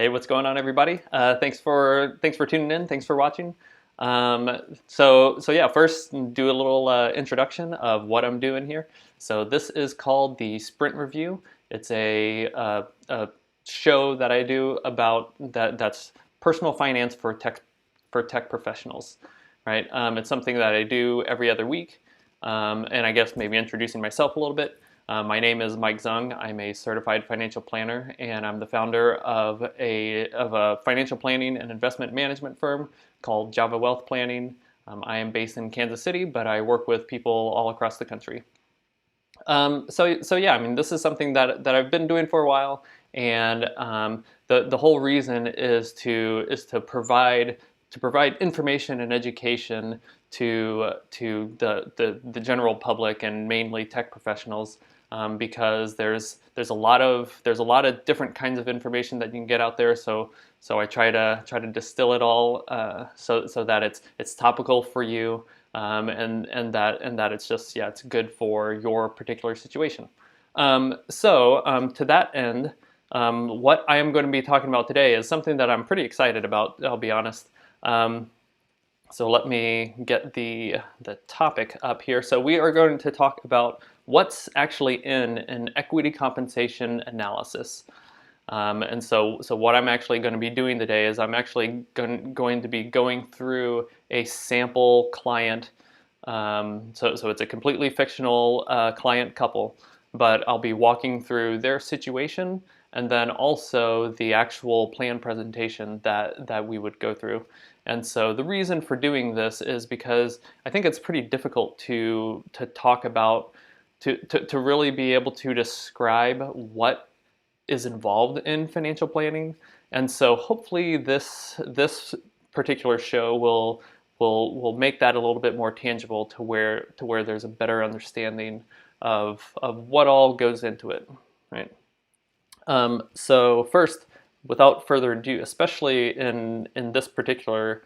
Hey, what's going on, everybody? Thanks for tuning in. Thanks for watching. Yeah, first do a little introduction of what I'm doing here. So this is called the Sprint Review. It's a show that I do about that's personal finance for tech professionals, right? It's something that I do every other week, and I guess maybe introducing myself a little bit. My name is Mike Zung. I'm a certified financial planner, and I'm the founder of a financial planning and investment management firm called Java Wealth Planning. I am based in Kansas City, but I work with people all across the country. So yeah, I mean, this is something that I've been doing for a while, and the whole reason is to provide information and education to the general public and mainly tech professionals, because there's a lot of different kinds of information that you can get out there. So I try to distill it all, so that it's topical for you, and that it's just, yeah, it's good for your particular situation. To that end, what I am going to be talking about today is something that I'm pretty excited about, I'll be honest. So let me get the topic up here. So we are going to talk about what's actually in an equity compensation analysis. And so what I'm actually going to be doing today is I'm actually going to be going through a sample client. So it's a completely fictional client couple, but I'll be walking through their situation and then also the actual plan presentation that we would go through. And so the reason for doing this is because I think it's pretty difficult to talk about, to really be able to describe what is involved in financial planning. And so hopefully this particular show will make that a little bit more tangible to where there's a better understanding of what all goes into it, right? So first, without further ado, especially in this particular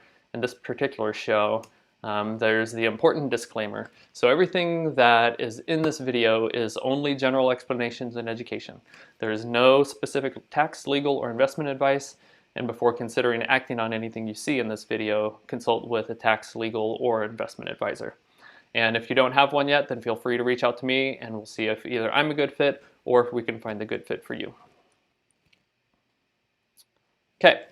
show, there's the important disclaimer. So everything that is in this video is only general explanations and education. There is no specific tax, legal, or investment advice, and before considering acting on anything you see in this video, consult with a tax, legal, or investment advisor. And if you don't have one yet, then feel free to reach out to me, and we'll see if either I'm a good fit or if we can find the good fit for you. Okay.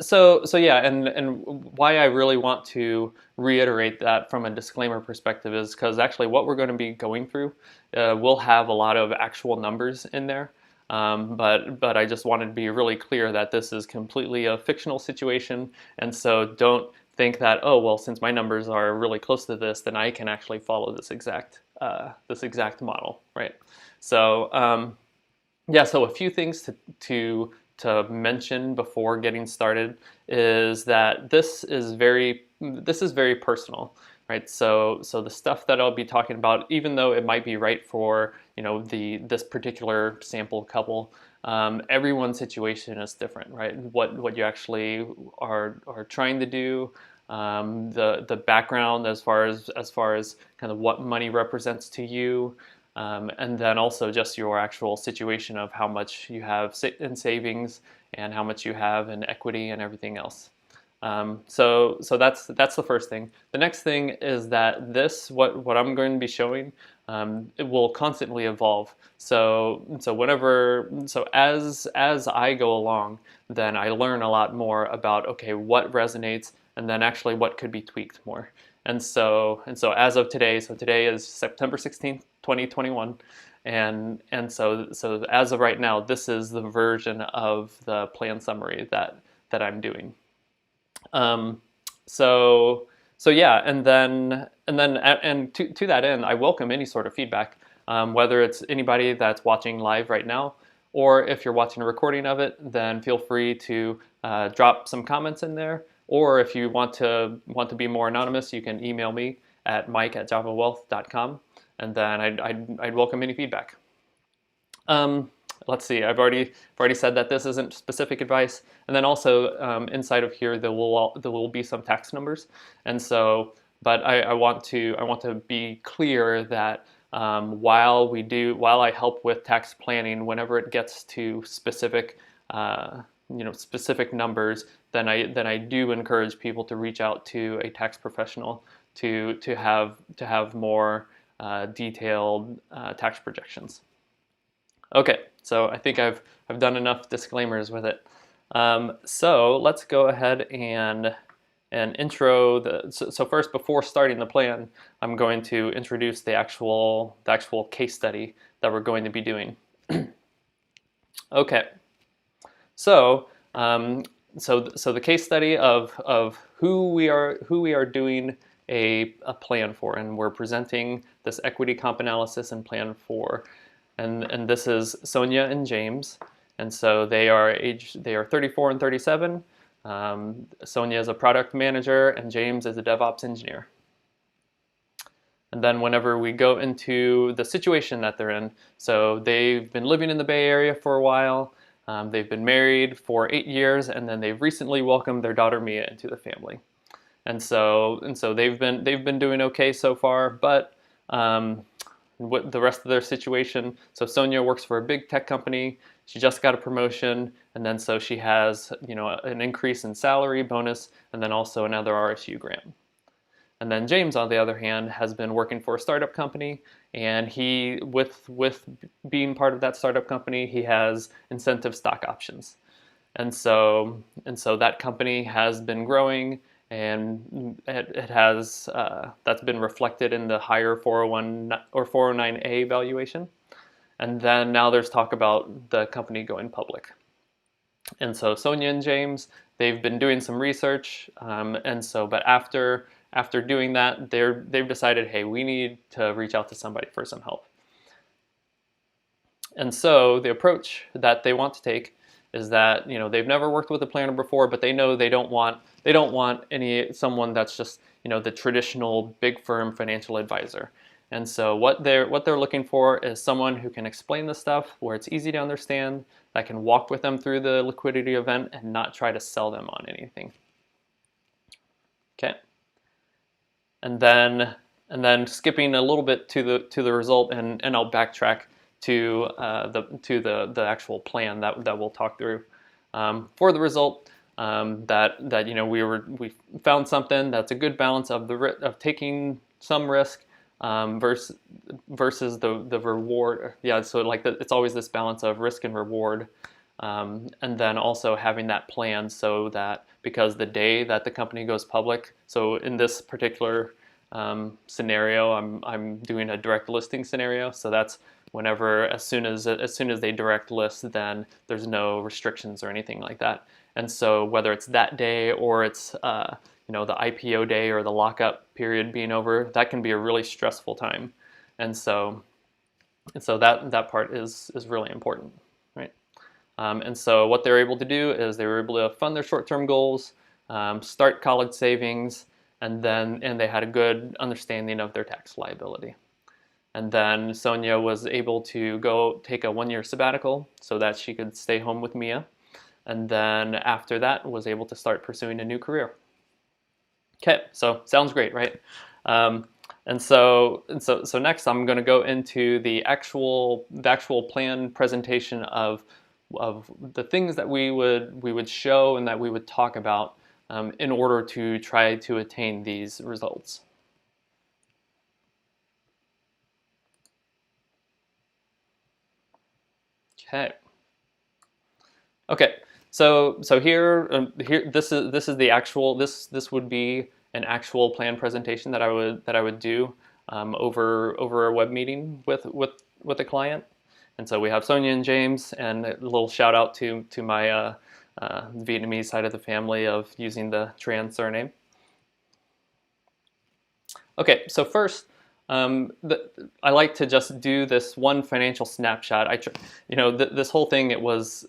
So yeah, and why I really want to reiterate that from a disclaimer perspective is because actually what we're going to be going through will have a lot of actual numbers in there, but I just wanted to be really clear that this is completely a fictional situation, and so don't think that, oh well, since my numbers are really close to this, then I can actually follow this exact model, right? So yeah, so a few things to mention before getting started is that this is very personal, right? So the stuff that I'll be talking about, even though it might be right for this particular sample couple, everyone's situation is different, right? What you actually are trying to do, the background as far as kind of what money represents to you. And then also just your actual situation of how much you have in savings and how much you have in equity and everything else. So that's the first thing. The next thing is that what I'm going to be showing, it will constantly evolve. So as I go along, then I learn a lot more about, okay, what resonates and then actually what could be tweaked more. And so as of today, so today is September 16th, 2021, and so as of right now, this is the version of the plan summary that I'm doing. So yeah, and to that end, I welcome any sort of feedback, whether it's anybody that's watching live right now, or if you're watching a recording of it, then feel free to drop some comments in there. Or if you want to be more anonymous, you can email me at mike@javawealth.com, and then I'd welcome any feedback. Let's see. I've already said that this isn't specific advice, and then also inside of here there will be some tax numbers, and so. But I want to be clear that while I help with tax planning, whenever it gets to specific specific numbers, then I do encourage people to reach out to a tax professional to have more detailed tax projections. Okay, so I think I've done enough disclaimers with it. So let's go ahead and intro so first, before starting the plan, I'm going to introduce the actual case study that we're going to be doing. Okay, so so the case study of who we are doing a plan for, and we're presenting this equity comp analysis and plan for, and this is Sonia and James, and so they are 34 and 37. Sonia is a product manager and James is a DevOps engineer. And then whenever we go into the situation that they're in, so they've been living in the Bay Area for a while, they've been married for 8 years, and then they've recently welcomed their daughter Mia into the family. And so they've been doing okay so far, but what the rest of their situation, so Sonia works for a big tech company, she just got a promotion, and then so she has an increase in salary, bonus, and then also another RSU grant. And then James, on the other hand, has been working for a startup company, and he, with being part of that startup company, he has incentive stock options. And so that company has been growing, and it has that's been reflected in the higher 401 or 409A valuation. And then now there's talk about the company going public. And so Sonia and James, they've been doing some research, but after doing that, they've decided, hey, we need to reach out to somebody for some help. And so the approach that they want to take is that they've never worked with a planner before, but they know they don't want someone that's just the traditional big firm financial advisor. And so what they're looking for is someone who can explain the stuff where it's easy to understand, that can walk with them through the liquidity event and not try to sell them on anything. Okay. And then skipping a little bit to the result, and I'll backtrack to the actual plan that we'll talk through. For the result, we found something that's a good balance of taking some risk versus the reward. Yeah, so it's always this balance of risk and reward, and then also having that plan so that, because the day that the company goes public, so in this particular scenario, I'm doing a direct listing scenario, so that's whenever, as soon as they direct list, then there's no restrictions or anything like that. And so whether it's that day or it's the IPO day or the lockup period being over, that can be a really stressful time. And so that part is really important, right? And so what they're able to do is they were able to fund their short-term goals, start college savings, and they had a good understanding of their tax liability. And then Sonia was able to go take a 1-year sabbatical so that she could stay home with Mia. And then after that was able to start pursuing a new career. Okay, so sounds great, right? And so next I'm going to go into the actual plan presentation of the things that we would show and that we would talk about in order to try to attain these results. Okay. So here this is the actual this would be an actual plan presentation that I would do over a web meeting with a client. And so we have Sonia and James, and a little shout out to my Vietnamese side of the family of using the Tran surname. Okay, so first, I like to just do this one financial snapshot. This whole thing, it was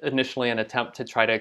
initially an attempt to try to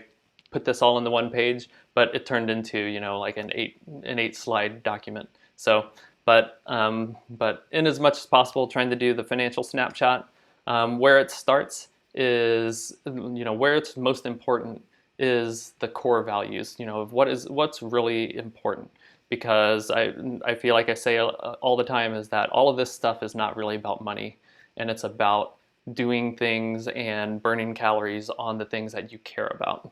put this all in the one page, but it turned into like an 8 slide document. So, but in as much as possible, trying to do the financial snapshot. Where it starts is where it's most important is the core values. Of what's really important. Because I feel like I say all the time is that all of this stuff is not really about money, and it's about doing things and burning calories on the things that you care about,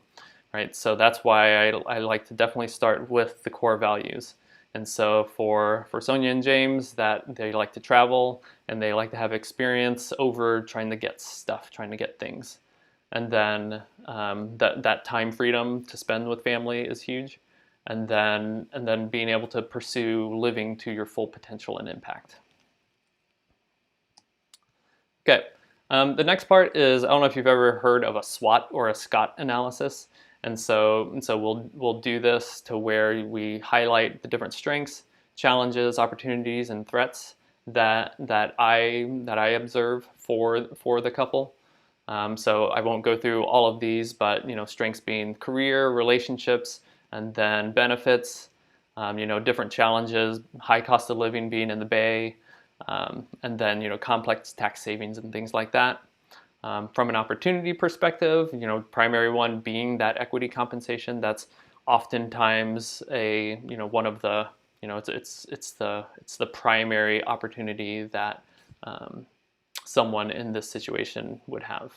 right? So that's why I like to definitely start with the core values. And so for Sonia and James, that they like to travel and they like to have experience over trying to get stuff, trying to get things. And then that time freedom to spend with family is huge. And then being able to pursue living to your full potential and impact. Okay, the next part is, I don't know if you've ever heard of a SWOT or a SCOT analysis. And so we'll do this to where we highlight the different strengths, challenges, opportunities, and threats that I observe for the couple. So I won't go through all of these, but strengths being career, relationships, and then benefits. Different challenges, high cost of living being in the Bay, and then complex tax savings and things like that. From an opportunity perspective, primary one being that equity compensation. That's oftentimes one of the it's the primary opportunity that someone in this situation would have.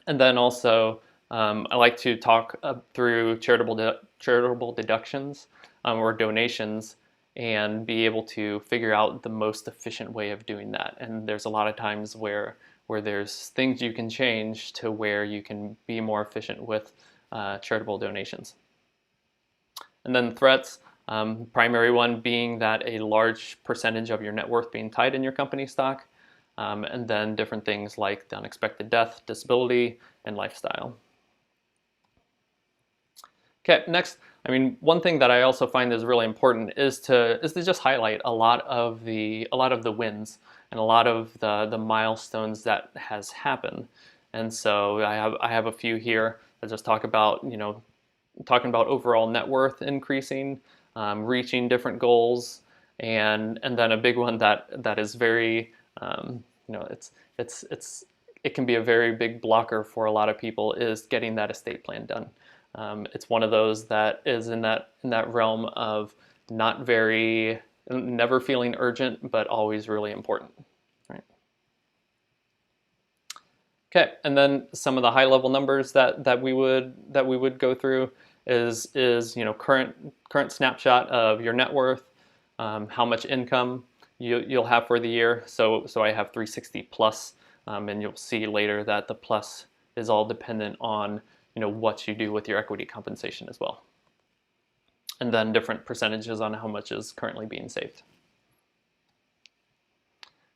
And then also, I like to talk through charitable deductions or donations, and be able to figure out the most efficient way of doing that. And there's a lot of times where there's things you can change to where you can be more efficient with charitable donations. And then threats, primary one being that a large percentage of your net worth being tied in your company stock, and then different things like the unexpected death, disability, and lifestyle. Okay, next, one thing that I also find is really important is to just highlight a lot of the wins and a lot of the milestones that has happened. And so I have a few here that just talk about talking about overall net worth increasing, reaching different goals, and then a big one that is very it can be a very big blocker for a lot of people, is getting that estate plan done. It's one of those that is in that realm of never feeling urgent, but always really important. Right. Okay, and then some of the high level numbers that we would go through is current snapshot of your net worth, how much income you'll have for the year. So I have 360 plus, and you'll see later that the plus is all dependent on what you do with your equity compensation as well. And then different percentages on how much is currently being saved.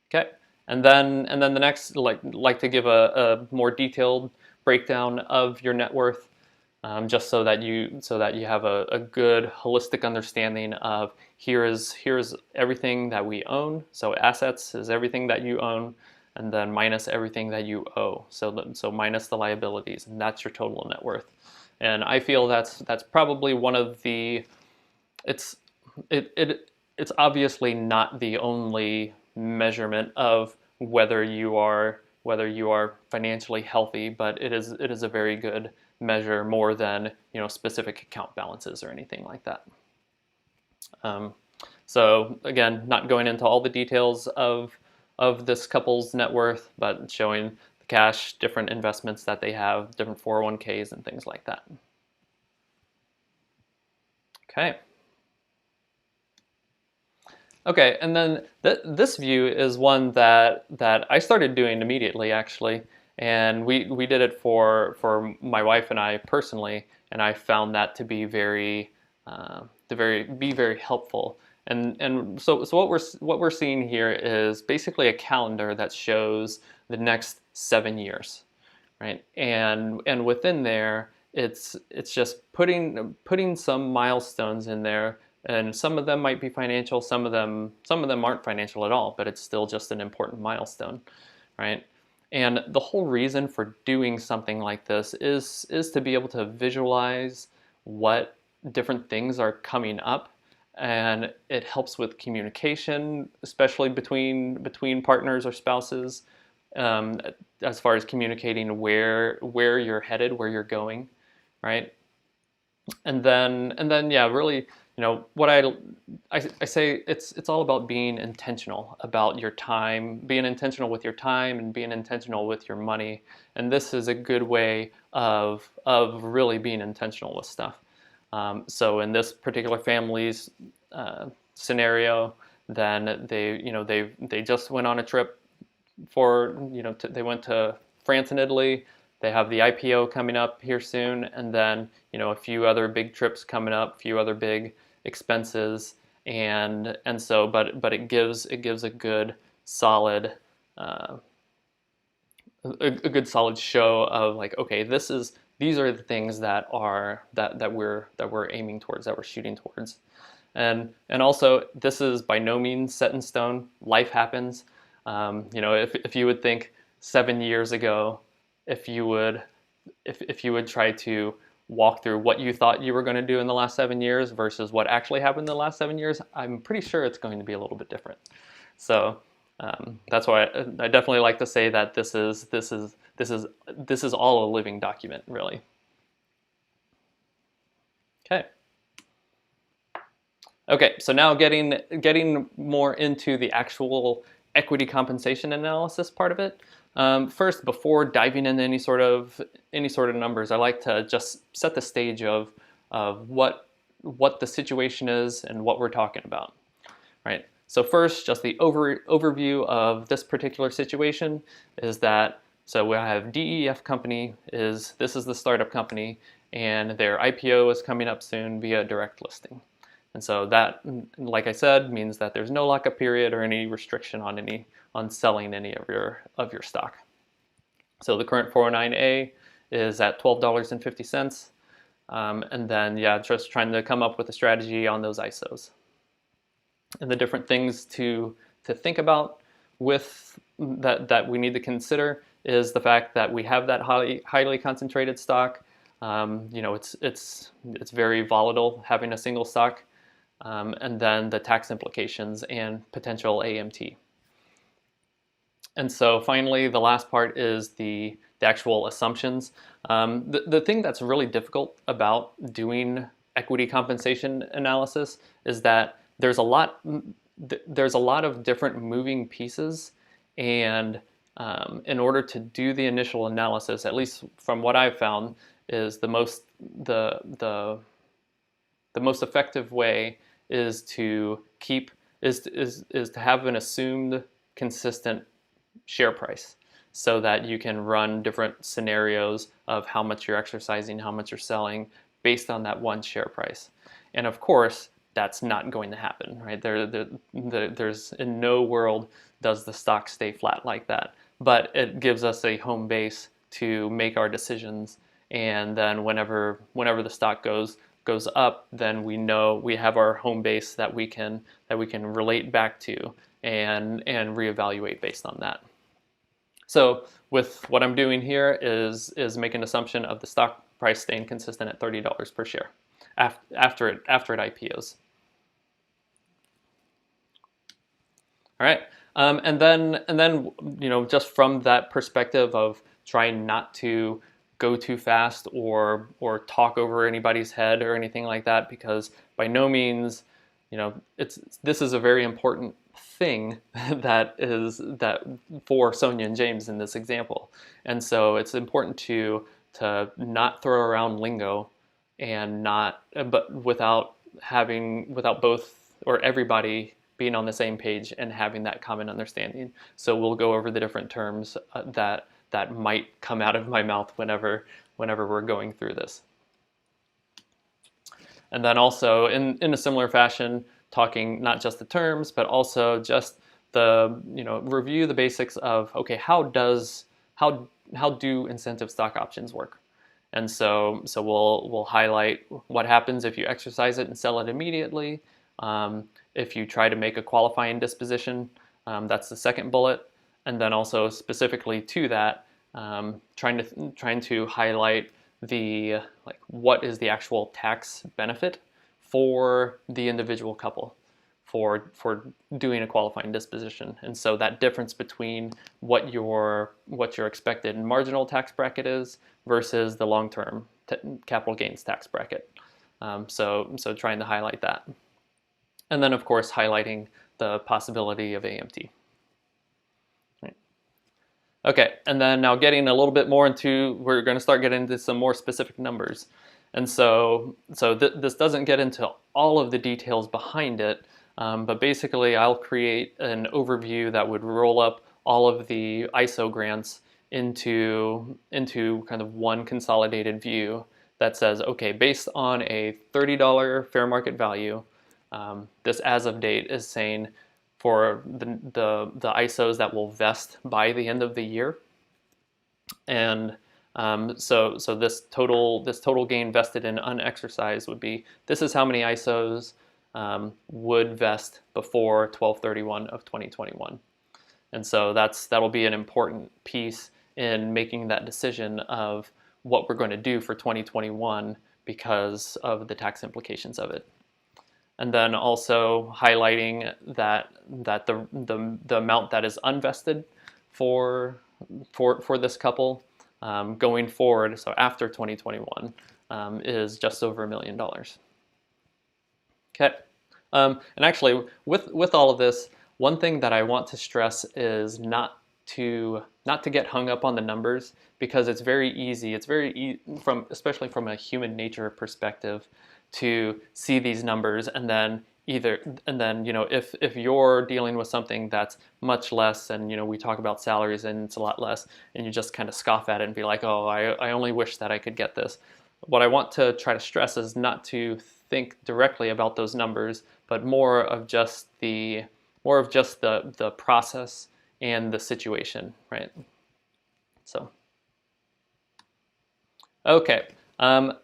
Okay, and then the next, like to give a more detailed breakdown of your net worth, just so that you have a good holistic understanding of here's everything that we own. So assets is everything that you own, and then minus everything that you owe. So minus the liabilities, and that's your total net worth. And I feel that's probably one of the, it's obviously not the only measurement of whether you are financially healthy, but it is a very good measure, more than specific account balances or anything like that. So again, not going into all the details of this couple's net worth, but showing the cash, different investments that they have, different 401ks and things like that. Okay. Okay, and then this view is one that I started doing immediately, actually, and we did it for my wife and I personally, and I found that to be very helpful. And so what we're seeing here is basically a calendar that shows the next 7 years, right? And within there, it's just putting some milestones in there, and some of them might be financial, some of them aren't financial at all, but it's still just an important milestone, right? And the whole reason for doing something like this is to be able to visualize what different things are coming up. And it helps with communication, especially between partners or spouses, as far as communicating where you're headed, where you're going, right? And then yeah, really what I say, it's all about being intentional about your time, being intentional with your time, and being intentional with your money. And this is a good way of really being intentional with stuff. So in this particular family's scenario, then they just went on a trip for they went to France and Italy. They have the IPO coming up here soon, and then a few other big trips coming up, a few other big expenses, and so but it gives a good solid a good solid show of like, okay, these are the things that we're aiming towards, that we're shooting towards. And also, this is by no means set in stone. Life happens. If you would think 7 years ago, if you would try to walk through what you thought you were going to do in the last 7 years versus what actually happened in the last 7 years, I'm pretty sure it's going to be a little bit different. So that's why I definitely like to say that this is all a living document, really. Okay. Okay, so now getting more into the actual equity compensation analysis part of it. First, before diving into any sort of numbers, I like to just set the stage of what the situation is and what we're talking about, right? So first, just the overview of this particular situation is that, so we have DEF company, this is the startup company, and their IPO is coming up soon via direct listing. And so that, like I said, means that there's no lockup period or any restriction on selling any of your stock. So the current 409A is at $12.50, and then just trying to come up with a strategy on those ISOs. And the different things to think about with that we need to consider is the fact that we have that highly concentrated stock. It's very volatile having a single stock. And then the tax implications and potential AMT. And so finally, the last part is the actual assumptions. The thing that's really difficult about doing equity compensation analysis is that there's a lot of different moving pieces, and in order to do the initial analysis, at least from what I've found, is the most effective way is to have an assumed consistent share price, so that you can run different scenarios of how much you're exercising, how much you're selling based on that one share price. And of course, that's not going to happen, right? There's in no world does the stock stay flat like that, but it gives us a home base to make our decisions. And then whenever the stock goes up, then we know we have our home base that we can relate back to and reevaluate based on that. So with what I'm doing here is make an assumption of the stock price staying consistent at $30 per share after it IPOs. All right, and then just from that perspective of trying not to go too fast or talk over anybody's head or anything like that, because by no means, this is a very important thing that for Sonia and James in this example. And so it's important to not throw around lingo and but without both or everybody being on the same page and having that common understanding. So we'll go over the different terms that might come out of my mouth whenever we're going through this. And then also in a similar fashion, talking not just the terms, but also just review the basics of, okay, how do incentive stock options work? And so we'll highlight what happens if you exercise it and sell it immediately. If you try to make a qualifying disposition, that's the second bullet. And then also specifically to that, trying to highlight what is the actual tax benefit for the individual couple for doing a qualifying disposition. And so that difference between what your expected marginal tax bracket is versus the long-term capital gains tax bracket. So trying to highlight that. And then, of course, highlighting the possibility of AMT. Right. Okay, and then now getting a little bit more into, we're going to start getting into some more specific numbers. And this doesn't get into all of the details behind it, but basically I'll create an overview that would roll up all of the ISO grants into kind of one consolidated view that says, okay, based on a $30 fair market value, this as of date is saying for the ISOs that will vest by the end of the year, and so this total gain vested in unexercised would be, this is how many ISOs would vest before 12/31 of 2021, and so that'll be an important piece in making that decision of what we're going to do for 2021 because of the tax implications of it. And then also highlighting that the amount that is unvested for this couple going forward, so after 2021, is just over $1 million. Okay, and actually with all of this, one thing that I want to stress is not to get hung up on the numbers, because it's very easy. It's especially from a human nature perspective, to see these numbers and then if you're dealing with something that's much less, and we talk about salaries and it's a lot less, and you just kind of scoff at it and be like, oh, I only wish that I could get this. What I want to try to stress is not to think directly about those numbers, but more of just the process and the situation, right? So, okay,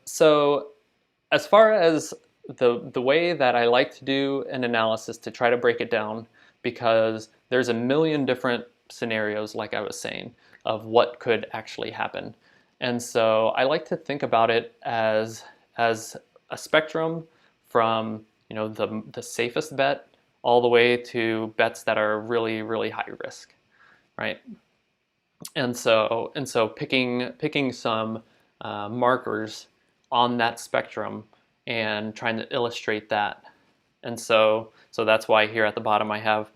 so as far as the way that I like to do an analysis to try to break it down, because there's a million different scenarios, like I was saying, of what could actually happen. And so I like to think about it as a spectrum from the safest bet all the way to bets that are really, really high risk, right? And so picking some markers on that spectrum and trying to illustrate that. And so that's why here at the bottom I have,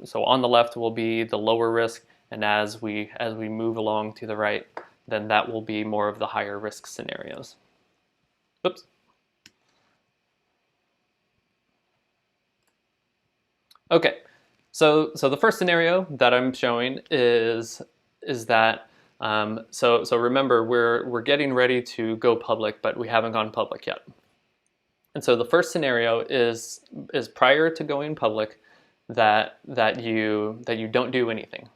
so on the left will be the lower risk, and as we move along to the right, then that will be more of the higher risk scenarios. Oops. Okay, so the first scenario that I'm showing is that so remember, we're getting ready to go public, but we haven't gone public yet. And so the first scenario is prior to going public, that you don't do anything.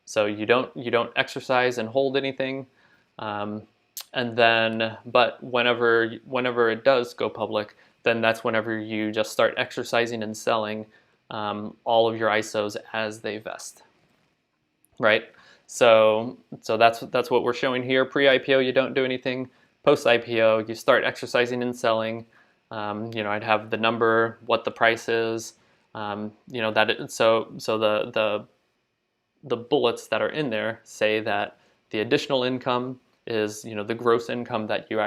So you don't exercise and hold anything, and then but whenever it does go public, then that's whenever you just start exercising and selling all of your ISOs as they vest, right? So that's what we're showing here. Pre-IPO, you don't do anything. Post-IPO, you start exercising and selling. I'd have the number, what the price is, so the bullets that are in there say that the additional income is, the gross income that you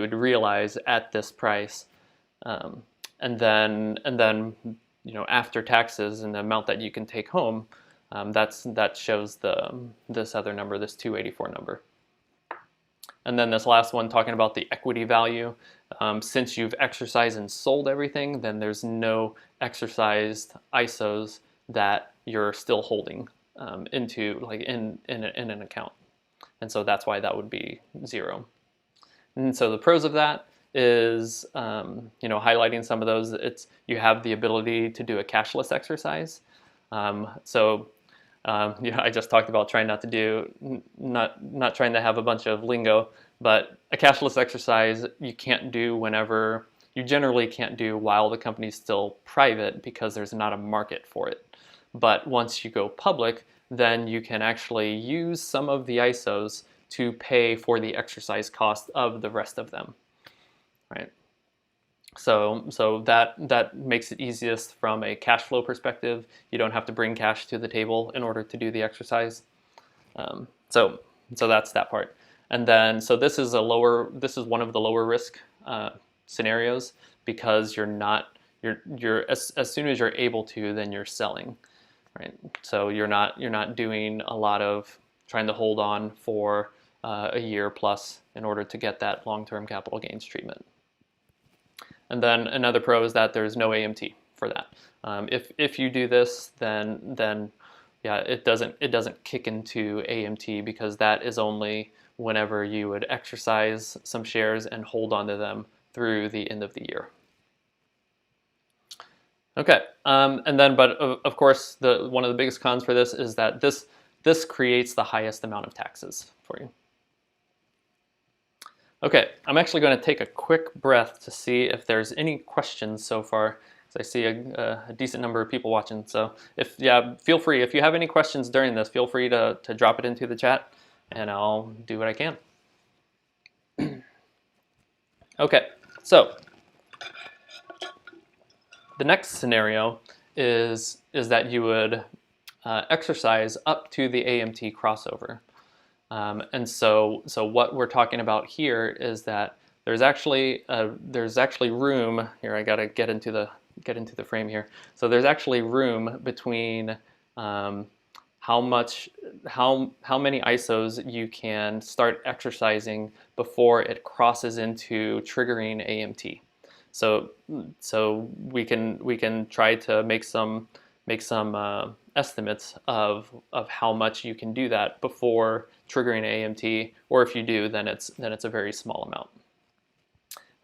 would realize at this price, and then after taxes and the amount that you can take home, that shows this other number, this 284 number. And then this last one talking about the equity value. Since you've exercised and sold everything, then there's no exercised ISOs that you're still holding into in an account. And so that's why that would be 0. And so the pros of that is highlighting some of those. You have the ability to do a cashless exercise. I just talked about trying not trying to have a bunch of lingo, but a cashless exercise you generally can't do while the company's still private, because there's not a market for it. But once you go public, then you can actually use some of the ISOs to pay for the exercise cost of the rest of them, right? So that makes it easiest from a cash flow perspective. You don't have to bring cash to the table in order to do the exercise. So that's that part. And then, so this is one of the lower risk scenarios, because as soon as you're able to, then you're selling, right? So you're not doing a lot of trying to hold on for a year plus in order to get that long-term capital gains treatment. And then another pro is that there's no AMT for that. If you do this, then yeah, it doesn't kick into AMT, because that is only whenever you would exercise some shares and hold on to them through the end of the year. Okay, and then, but of course, one of the biggest cons for this is that this creates the highest amount of taxes for you. Okay, I'm actually going to take a quick breath to see if there's any questions so far, because I see a decent number of people watching. So feel free. If you have any questions during this, feel free to drop it into the chat, and I'll do what I can. Okay, so the next scenario is that you would exercise up to the AMT crossover. And so what we're talking about here is that there's actually room here. I gotta get into the frame here. So there's actually room between how many ISOs you can start exercising before it crosses into triggering AMT. So we can try to make some estimates of how much you can do that before triggering AMT, or if you do, then it's a very small amount.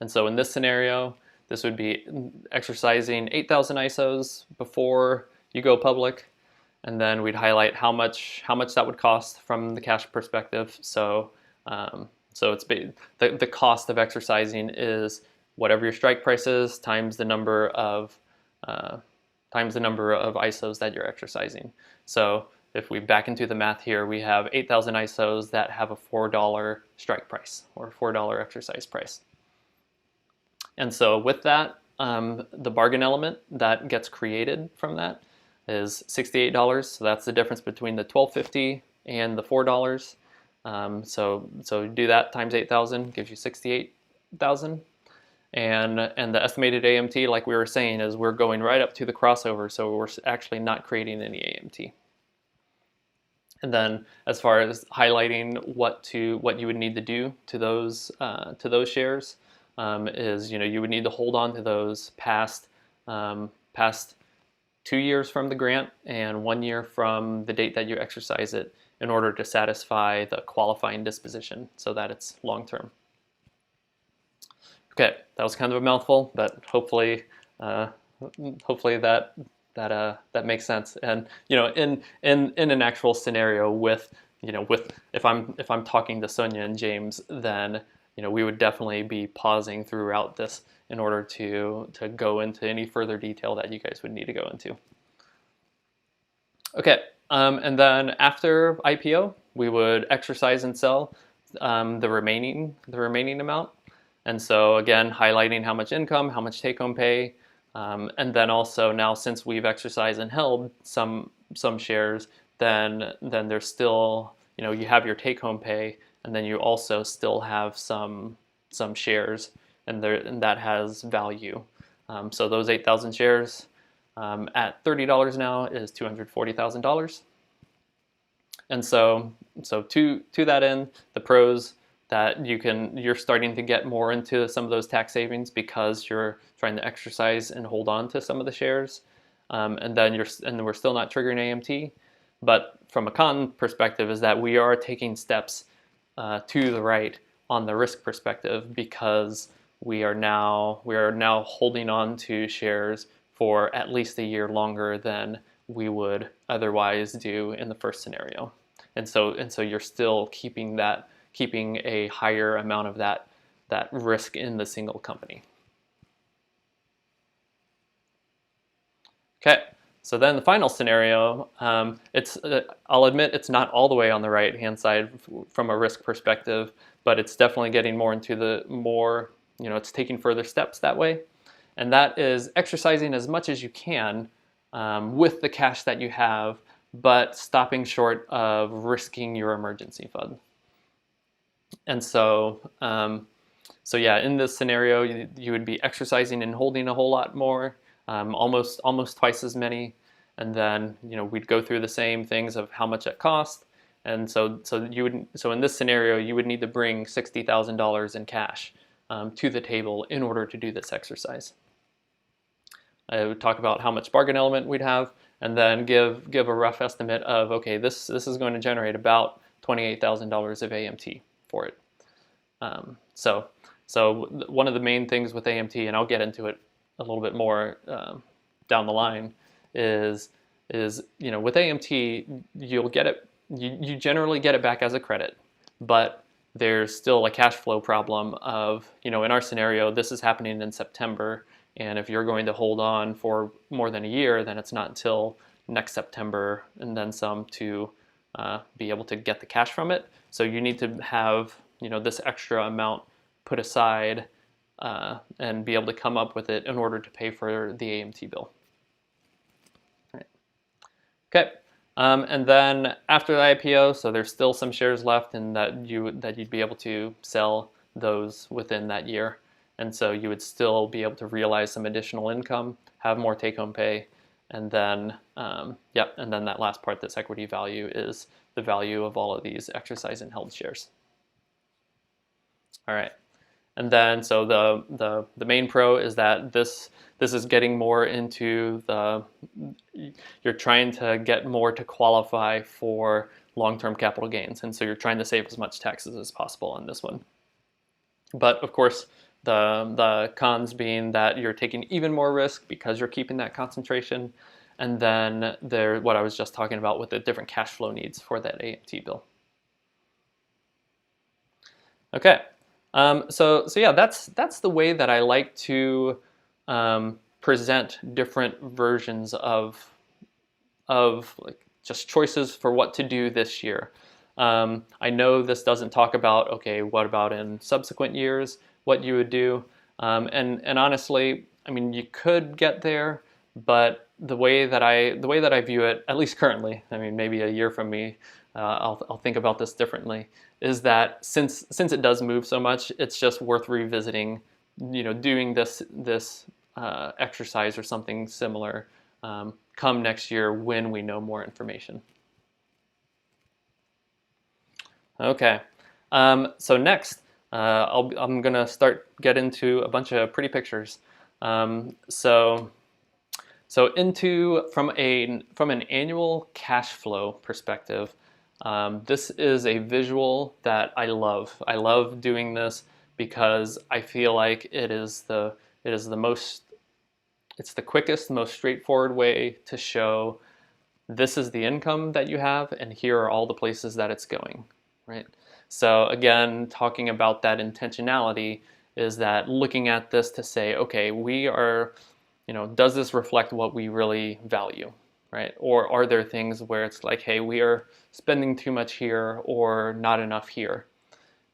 And so in this scenario, this would be exercising 8,000 ISOs before you go public, and then we'd highlight how much that would cost from the cash perspective. So it's the cost of exercising is whatever your strike price is times the number of ISOs that you're exercising. So if we back into the math here, we have 8,000 ISOs that have a $4 strike price, or $4 exercise price. And so with that, the bargain element that gets created from that is $68. So that's the difference between the $12.50 and the $4. So do that times 8,000 gives you 68,000. And the estimated AMT, like we were saying, is we're going right up to the crossover, so we're actually not creating any AMT. And then, as far as highlighting what you would need to do to those shares, is you would need to hold on to those past 2 years from the grant and 1 year from the date that you exercise it, in order to satisfy the qualifying disposition, so that it's long term. Okay, that was kind of a mouthful, but hopefully that makes sense. And in an actual scenario with if I'm talking to Sonia and James, then we would definitely be pausing throughout this in order to go into any further detail that you guys would need to go into. Okay, and then after IPO, we would exercise and sell the remaining amount. And so again, highlighting how much income, how much take-home pay, and then also now, since we've exercised and held some shares, then there's still, you have your take-home pay, and then you also still have some shares, and that has value. So those 8,000 shares at $30 now is $240,000. And so to that end, the pros that you're starting to get more into some of those tax savings because you're trying to exercise and hold on to some of the shares, and then we're still not triggering AMT. But from a con perspective, is that we are taking steps to the right on the risk perspective, because we are now holding on to shares for at least a year longer than we would otherwise do in the first scenario. And so you're still keeping a higher amount of that risk in the single company. Okay, so then the final scenario, I'll admit it's not all the way on the right-hand side from a risk perspective, but it's definitely getting more into it's taking further steps that way. And that is exercising as much as you can with the cash that you have, but stopping short of risking your emergency fund. And so yeah, in this scenario, you would be exercising and holding a whole lot more, almost twice as many, and then we'd go through the same things of how much it cost, and so in this scenario you would need to bring $60,000 in cash to the table in order to do this exercise. I would talk about how much bargain element we'd have, and then give a rough estimate of, okay, this is going to generate about $28,000 of AMT for it. So one of the main things with AMT, and I'll get into it a little bit more down the line, is with AMT you'll get it. You generally get it back as a credit, but there's still a cash flow problem of, in our scenario, this is happening in September, and if you're going to hold on for more than a year, then it's not until next September and then some to be able to get the cash from it. So you need to have this extra amount put aside and be able to come up with it in order to pay for the AMT bill. All right. Okay. And then after the IPO, so there's still some shares left, and that you'd be able to sell those within that year, and so you would still be able to realize some additional income, have more take-home pay, and then and then that last part, this equity value, is the value of all of these exercise and held shares. All right, and then so the main pro is that this is getting more into you're trying to get more to qualify for long-term capital gains, and so you're trying to save as much taxes as possible on this one. But of course, the cons being that you're taking even more risk because you're keeping that concentration, and then what I was just talking about with the different cash flow needs for that AMT bill. Okay. So yeah, that's the way that I like to present different versions of like just choices for what to do this year. I know this doesn't talk about, okay, what about in subsequent years, what you would do, and honestly, I mean, you could get there, but the way that I view it, at least currently, I mean, maybe a year from me, I'll think about this differently, is that since it does move so much, it's just worth revisiting, doing this exercise or something similar come next year when we know more information. Okay, so next I'm gonna get into a bunch of pretty pictures. So from an annual cash flow perspective, this is a visual that I love. I love doing this because I feel like it's the quickest, most straightforward way to show this is the income that you have, and here are all the places that it's going, right? So again, talking about that intentionality is that looking at this to say, okay, we are, does this reflect what we really value, right? Or are there things where it's like, hey, we are spending too much here or not enough here,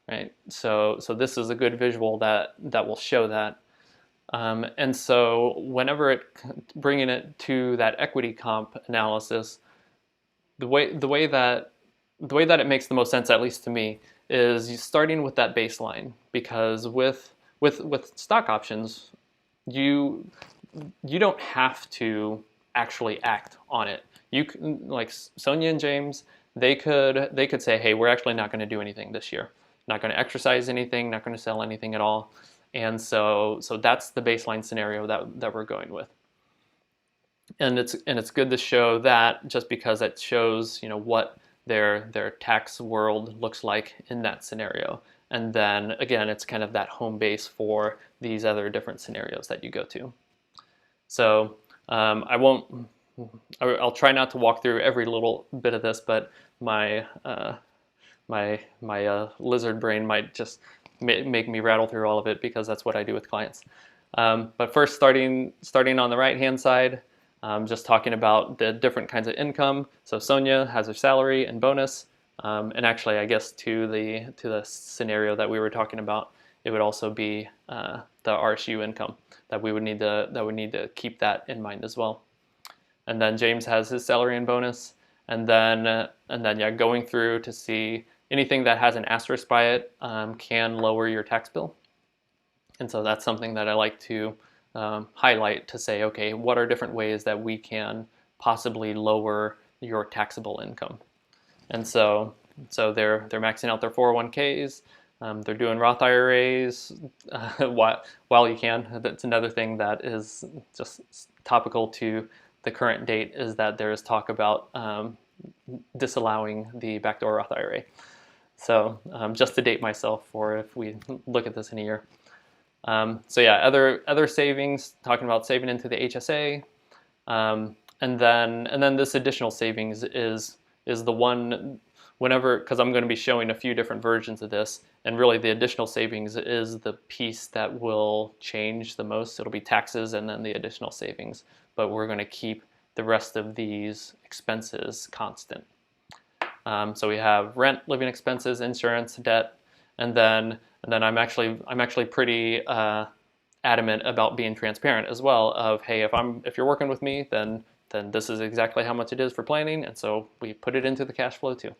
right? So this is a good visual that will show that. And so whenever bringing it to that equity comp analysis, the way that it makes the most sense, at least to me, is you starting with that baseline, because with stock options, you don't have to actually act on it. You can, like Sonia and James, they could say, hey, we're actually not going to do anything this year, not going to exercise anything, not going to sell anything at all. And so that's the baseline scenario that we're going with. And it's good to show that, just because it shows what their tax world looks like in that scenario. And then again, it's kind of that home base for these other different scenarios that you go to. So I'll try not to walk through every little bit of this, but my lizard brain might just make me rattle through all of it, because that's what I do with clients. But first, starting on the right hand side, just talking about the different kinds of income. So Sonia has her salary and bonus, and actually, I guess to the scenario that we were talking about, it would also be the RSU income that we would need to keep that in mind as well. And then James has his salary and bonus, and then yeah, going through to see anything that has an asterisk by it can lower your tax bill. And so that's something that I like to highlight to say, okay, what are different ways that we can possibly lower your taxable income? And so they're maxing out their 401ks. They're doing Roth IRAs while you can. That's another thing that is just topical to the current date, is that there is talk about disallowing the backdoor Roth IRA. So just to date myself for if we look at this in a year. So yeah, other savings, talking about saving into the HSA, and then this additional savings is the one, whenever, because I'm going to be showing a few different versions of this, and really the additional savings is the piece that will change the most. It'll be taxes and then the additional savings, but we're going to keep the rest of these expenses constant. So we have rent, living expenses, insurance, debt, and then I'm actually pretty adamant about being transparent as well. Of, hey, if you're working with me, then this is exactly how much it is for planning, and so we put it into the cash flow too.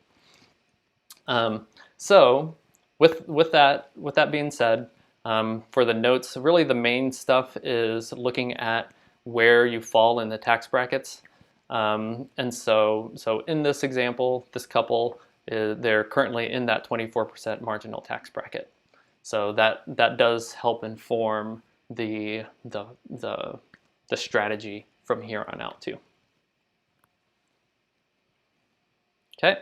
So with that being said, for the notes, really the main stuff is looking at where you fall in the tax brackets. And so in this example, this couple, they're currently in that 24% marginal tax bracket. So that does help inform the strategy from here on out too. Okay.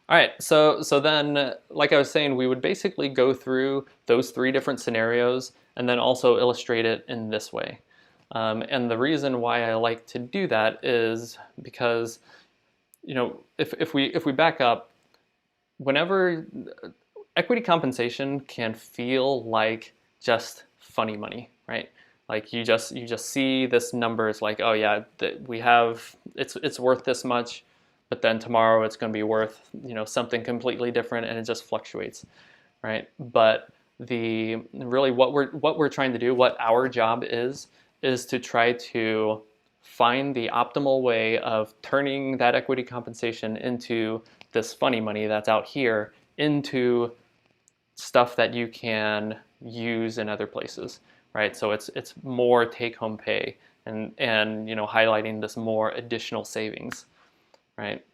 All right, so then, like I was saying, we would basically go through those 3 different scenarios and then also illustrate it in this way. And the reason why I like to do that is because, you know, if we back up, whenever equity compensation can feel like just funny money, right? Like you just see this number, it's like, oh yeah, we have, it's worth this much, but then tomorrow it's going to be worth, you know, something completely different, and it just fluctuates, right? But really what we're trying to do, what our job is to try to find the optimal way of turning that equity compensation into this funny money that's out here into stuff that you can use in other places, right? So it's more take-home pay and you know, highlighting this more additional savings, right?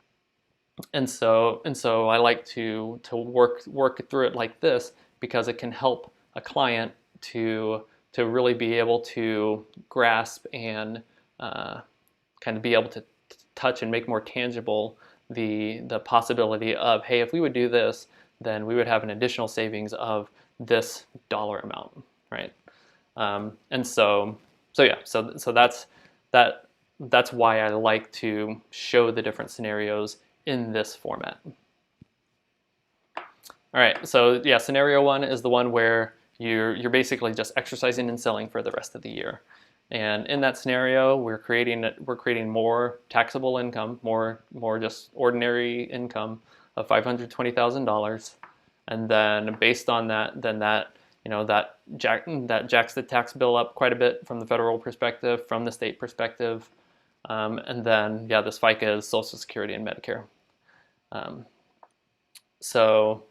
And so I like to work through it like this, because it can help a client to really be able to grasp and kind of be able to touch and make more tangible the possibility of, hey, if we would do this, then we would have an additional savings of this dollar amount, right? And so yeah, so that's why I like to show the different scenarios in this format. All right, so yeah, scenario 1 is the one where you're basically just exercising and selling for the rest of the year. And in that scenario, we're creating more taxable income, more just ordinary income of $520,000, and then based on that, then that, you know, that jacks the tax bill up quite a bit from the federal perspective, from the state perspective, and then yeah, this FICA is Social Security and Medicare. So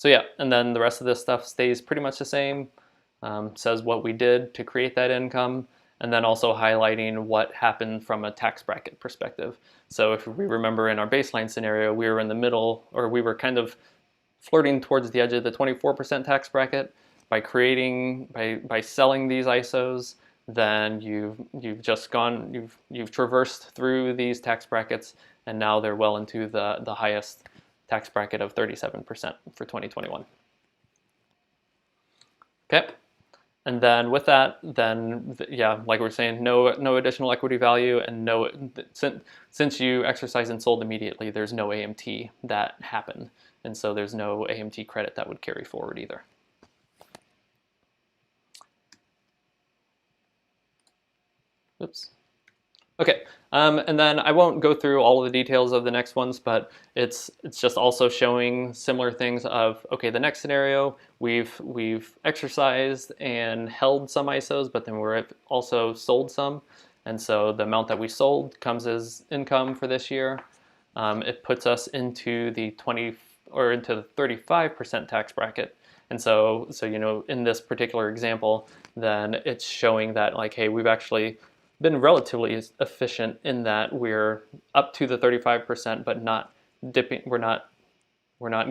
yeah, and then the rest of this stuff stays pretty much the same. Says what we did to create that income, and then also highlighting what happened from a tax bracket perspective. So if we remember in our baseline scenario, we were in the middle, or we were kind of flirting towards the edge of the 24% tax bracket. By selling these ISOs, then you've traversed through these tax brackets, and now they're well into the highest tax bracket of 37% for 2021. Okay. And then with that, then yeah, like we're saying, no additional equity value, and since you exercised and sold immediately, there's no AMT that happened, and so there's no AMT credit that would carry forward either. Oops. Okay, and then I won't go through all of the details of the next ones, but it's just also showing similar things of, okay, the next scenario, we've exercised and held some ISOs, but then we're also sold some, and so the amount that we sold comes as income for this year. it puts us into the 20 or into the 35% tax bracket. And so you know, in this particular example, then it's showing that like, hey, we've actually been relatively efficient in that we're up to the 35%, but not dipping. We're not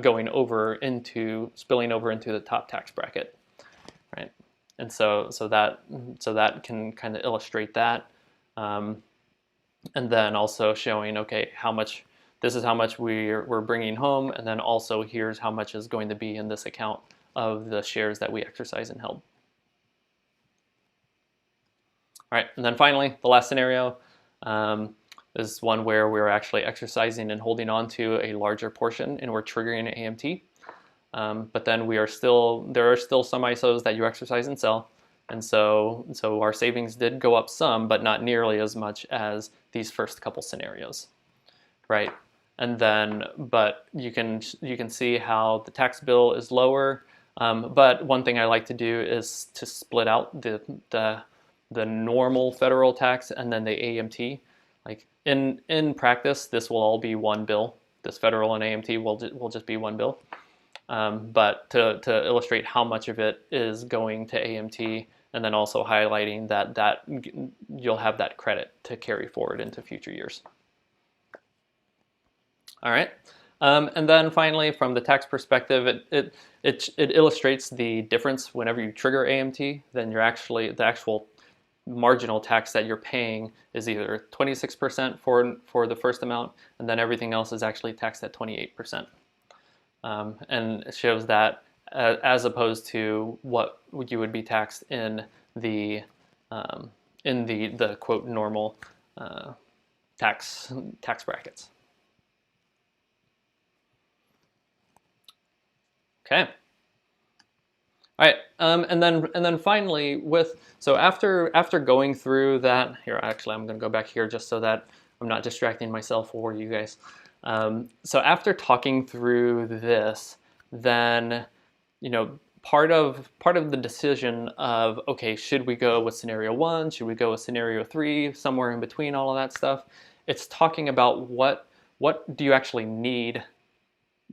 going over into spilling over into the top tax bracket, right? And so that can kind of illustrate that, and then also showing, okay, how much, this is how much we're bringing home, and then also here's how much is going to be in this account of the shares that we exercise and held. All right, and then finally, the last scenario is one where we're actually exercising and holding on to a larger portion, and we're triggering an AMT. But then there are still some ISOs that you exercise and sell, and so our savings did go up some, but not nearly as much as these first couple scenarios, right? And then, but you can see how the tax bill is lower. But one thing I like to do is to split out the normal federal tax and then the AMT. Like in practice, this will all be one bill. This federal and AMT will just be one bill. But to illustrate how much of it is going to AMT, and then also highlighting that you'll have that credit to carry forward into future years. All right, and then finally, from the tax perspective, it illustrates the difference whenever you trigger AMT. Then you're actually, the actual marginal tax that you're paying is either 26% for the first amount, and then everything else is actually taxed at 28%. And it shows that as opposed to what you would be taxed in the quote normal tax brackets. Okay. All right, and then finally, so after going through that, here actually I'm going to go back here just so that I'm not distracting myself or you guys. So after talking through this, then you know, part of the decision of, okay, should we go with scenario 1, should we go with scenario 3, somewhere in between all of that stuff, it's talking about what do you actually need.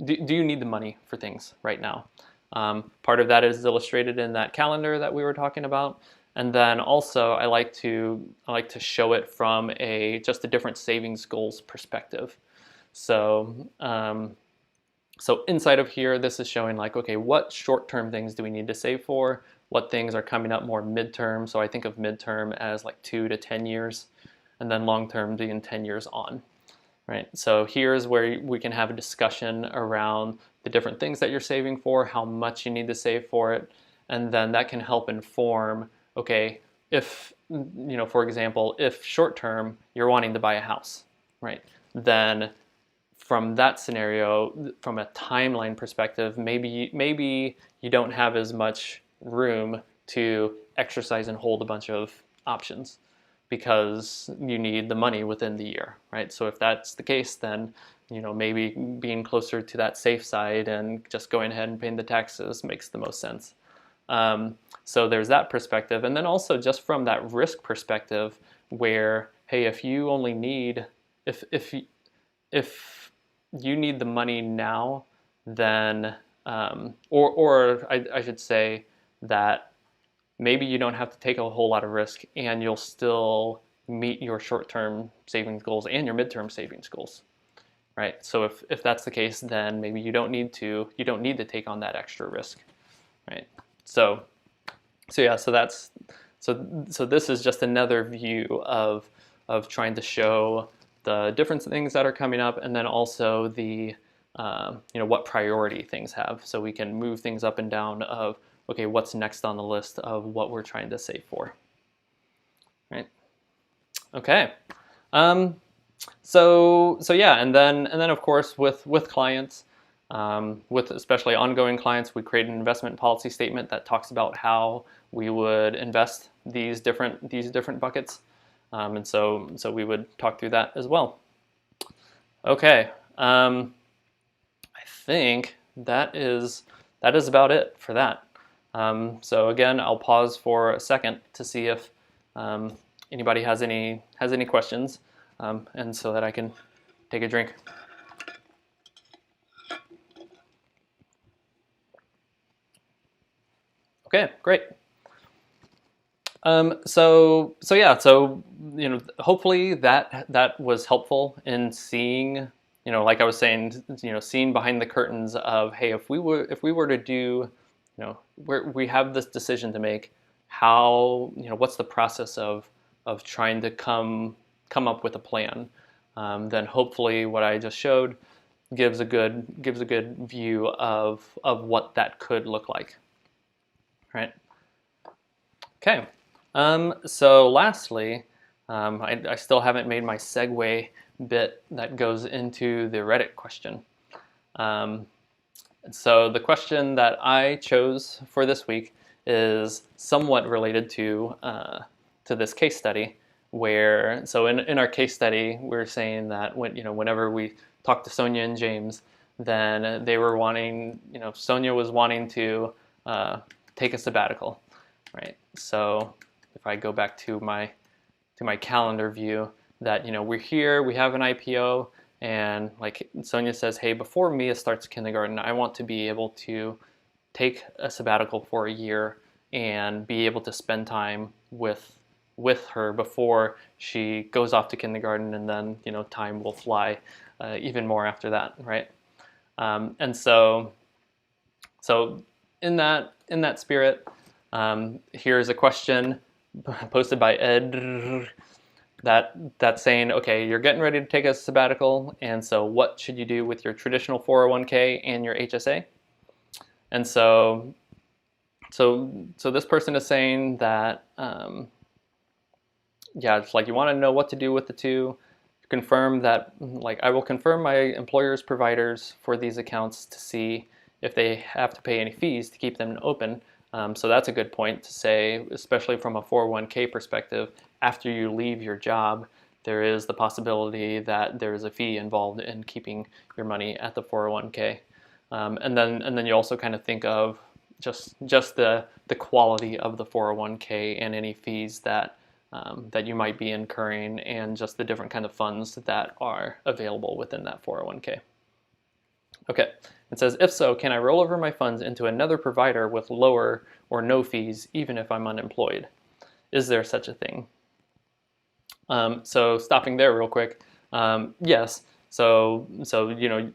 Do you need the money for things right now? Part of that is illustrated in that calendar that we were talking about, and then also I like to show it from just a different savings goals perspective. So so inside of here, this is showing like, okay, what short-term things do we need to save for? What things are coming up more midterm? So I think of midterm as like 2 to 10 years, and then long-term being 10 years on. Right, so here's where we can have a discussion around the different things that you're saving for, how much you need to save for it, and then that can help inform, okay, if, you know, for example, if short term you're wanting to buy a house, right, then from that scenario, from a timeline perspective, maybe you don't have as much room to exercise and hold a bunch of options, because you need the money within the year, right? So if that's the case, then you know, maybe being closer to that safe side and just going ahead and paying the taxes makes the most sense. So there's that perspective, and then also just from that risk perspective, where hey, if you only need, if you need the money now, then or I should say that maybe you don't have to take a whole lot of risk and you'll still meet your short-term savings goals and your midterm savings goals, right? So if that's the case, then maybe you don't need to take on that extra risk, right? So yeah, so this is just another view of trying to show the different things that are coming up, and then also the you know, what priority things have, so we can move things up and down of, okay, what's next on the list of what we're trying to save for, right? Okay, so yeah, and then of course with clients, with especially ongoing clients, we create an investment policy statement that talks about how we would invest these different buckets, and so we would talk through that as well. Okay, I think that is about it for that. So again, I'll pause for a second to see if anybody has any questions, and so that I can take a drink. Okay, great. So hopefully that was helpful in seeing, like I was saying, seeing behind the curtains of, hey, if we were to do, we have this decision to make, how, what's the process of trying to come up with a plan. Then hopefully what I just showed gives a good view of what that could look like, right? Okay. So lastly, I still haven't made my segue bit that goes into the Reddit question. So the question that I chose for this week is somewhat related to this case study, where, so in our case study, we're saying that whenever we talked to Sonia and James, then they were wanting, Sonia was wanting to take a sabbatical, right? So if I go back to my calendar view, that we're here, we have an IPO, and like Sonia says, hey, before Mia starts kindergarten, I want to be able to take a sabbatical for a year and be able to spend time with her before she goes off to kindergarten, and then time will fly even more after that, right? And so in that spirit, here's a question posted by Ed that's saying, okay, you're getting ready to take a sabbatical, and so what should you do with your traditional 401k and your HSA? And so this person is saying that, yeah, it's like you want to know what to do with the two. Confirm that, like, I will confirm my employer's providers for these accounts to see if they have to pay any fees to keep them open. So that's a good point to say, especially from a 401k perspective. After you leave your job, there is the possibility that there is a fee involved in keeping your money at the 401k. And then you also kind of think of just the quality of the 401k and any fees that you might be incurring, and just the different kind of funds that are available within that 401k. Okay, it says, if so, can I roll over my funds into another provider with lower or no fees, even if I'm unemployed? Is there such a thing? So stopping there real quick, yes. So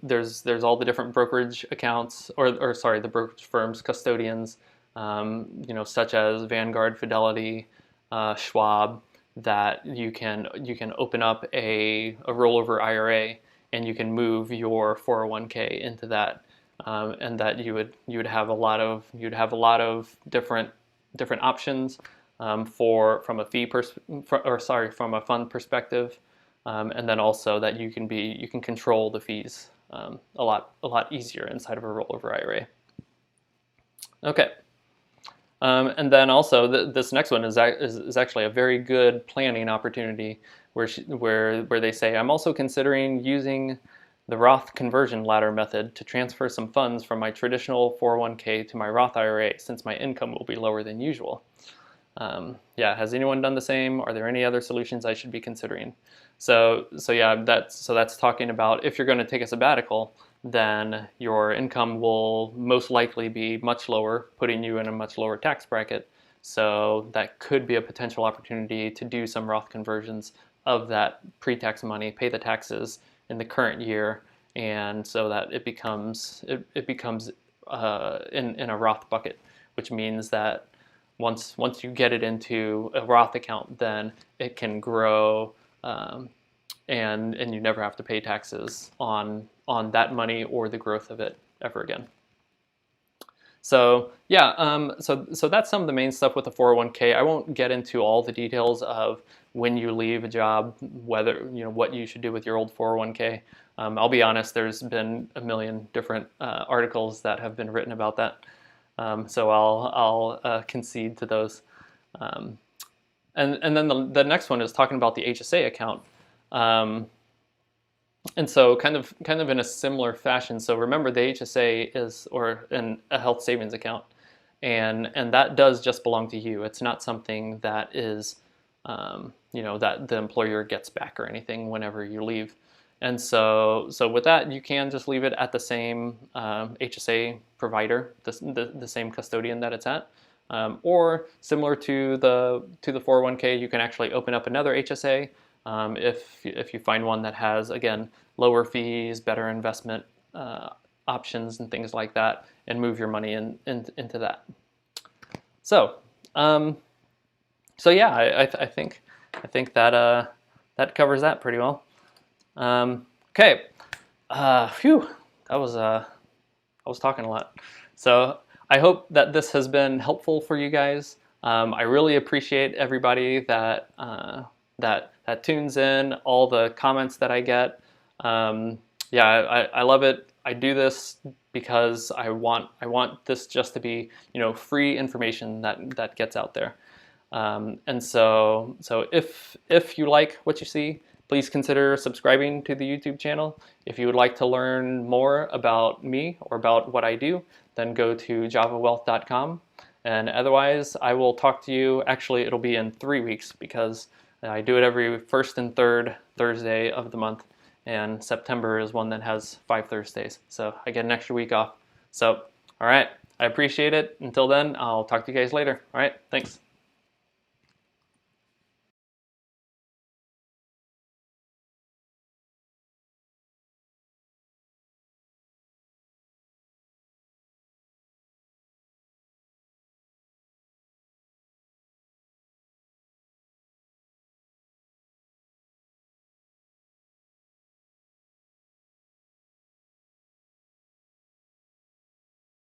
there's all the different brokerage accounts, or sorry, the brokerage firms, custodians, such as Vanguard, Fidelity, Schwab, that you can open up a rollover IRA, and you can move your 401k into that, and that you would have a lot of different options from a fund perspective, and then also that you can control the fees a lot easier inside of a rollover IRA. Okay. And then also this next one is actually a very good planning opportunity, where they say, I'm also considering using the Roth conversion ladder method to transfer some funds from my traditional 401k to my Roth IRA, since my income will be lower than usual. Yeah, has anyone done the same? Are there any other solutions I should be considering? So yeah, that's talking about, if you're going to take a sabbatical, then your income will most likely be much lower, putting you in a much lower tax bracket. So that could be a potential opportunity to do some Roth conversions of that pre-tax money, pay the taxes in the current year, and so that it becomes in a Roth bucket, which means that once you get it into a Roth account, then it can grow, and you never have to pay taxes on that money or the growth of it ever again. So yeah, so that's some of the main stuff with the 401k. I won't get into all the details of when you leave a job, whether what you should do with your old 401k. I'll be honest, there's been a million different articles that have been written about that. So I'll concede to those. And then the next one is talking about the HSA account. And so kind of in a similar fashion. So remember, the HSA is a health savings account, and that does just belong to you. It's not something that is that the employer gets back or anything whenever you leave. And so with that, you can just leave it at the same HSA provider, the same custodian that it's at. Or similar to the 401k, you can actually open up another HSA if you find one that has, again, lower fees, better investment options and things like that, and move your money into that. So yeah, I think that that covers that pretty well. Okay, phew, I was talking a lot. So I hope that this has been helpful for you guys. I really appreciate everybody that that tunes in, all the comments that I get. Yeah, I love it. I do this because I want this just to be, you know, free information that gets out there. And so if you like what you see, please consider subscribing to the YouTube channel. If you would like to learn more about me or about what I do, then go to javawealth.com. And otherwise, I will talk to you. Actually, it'll be in 3 weeks because I do it every first and third Thursday of the month. And September is one that has 5 Thursdays. So I get an extra week off. So, all right, I appreciate it. Until then, I'll talk to you guys later. All right, thanks.